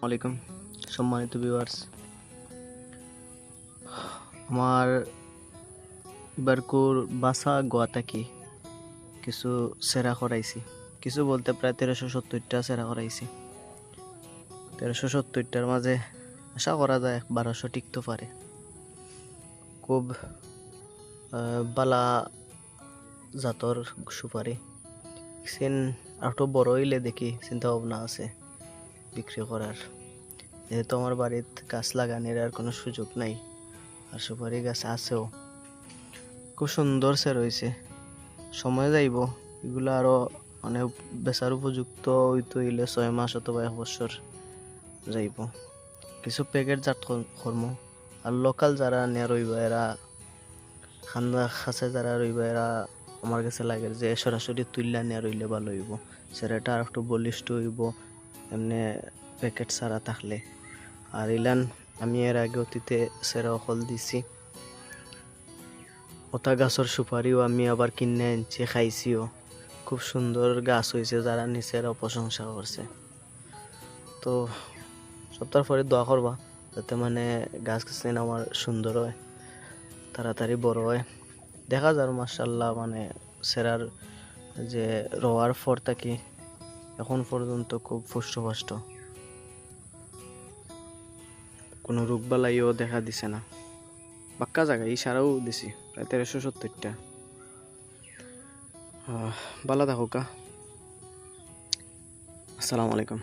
আলাইকুম সম্মানিত ভিউয়ার্স, আমার এবারকুর বাসা গোয়াতাকি কিছু সেরা করাইছি। কিছু বলতে প্রায় 1370টা সেরা করাইছি। 1370টার মাঝে আশা করা যায় 1200 টিকতে পারে। খুব বালা জাতর সুপারি সেন একটু বড় হইলে দেখি চিন্তা ভাবনা আছে বিক্রি করার। যেহেতু আমার বাড়িতে গাছ লাগানোর আর কোনো সুযোগ নাই, আর সুপারি গাছ আছেও, খুব সুন্দর সে রয়েছে। সময় যাইব এগুলো আরো মানে বেচার উপযুক্ত হইতে হইলে 6 মাস অথবা 1 বছর যাইব। কিছু প্যাকেট জাত কর্ম আর লোকাল যারা নিয়ে রইবা এরা খান্দা খাঁচে যারা রইবা এরা আমার কাছে লাগে যে সরাসরি তুললা নিয়ে রইলে ভালো হইব, সেটা আর একটু বলিষ্ঠ হইব এমনি প্যাকেট ছাড়া থাকলে। আর ইলান আমি এর আগে অতীতে সেরা অকল দিছি, ওটা গাছের সুপারিও আমি আবার কিনে আনছি, খাইছিও। খুব সুন্দর গাছ হয়েছে, যারা নিচেরা প্রশংসা করছে। তো সপ্তাহ পরে দোয়া করবা যাতে মানে গাছ গাছালি আমার সুন্দর হয়, তাড়াতাড়ি বড় হয়। দেখা যায় মাশাআল্লাহ মানে সেরার যে রোয়ার ফর থাকি এখন পর্যন্ত খুব পুষ্টপুষ্ট, কোনো রোগবালাইও দেখা দিছে না। বাক্কা জায়গায় ইশারাও দিছি প্রায় 1370টা। ভালো থাকুক। আসসালামু আলাইকুম।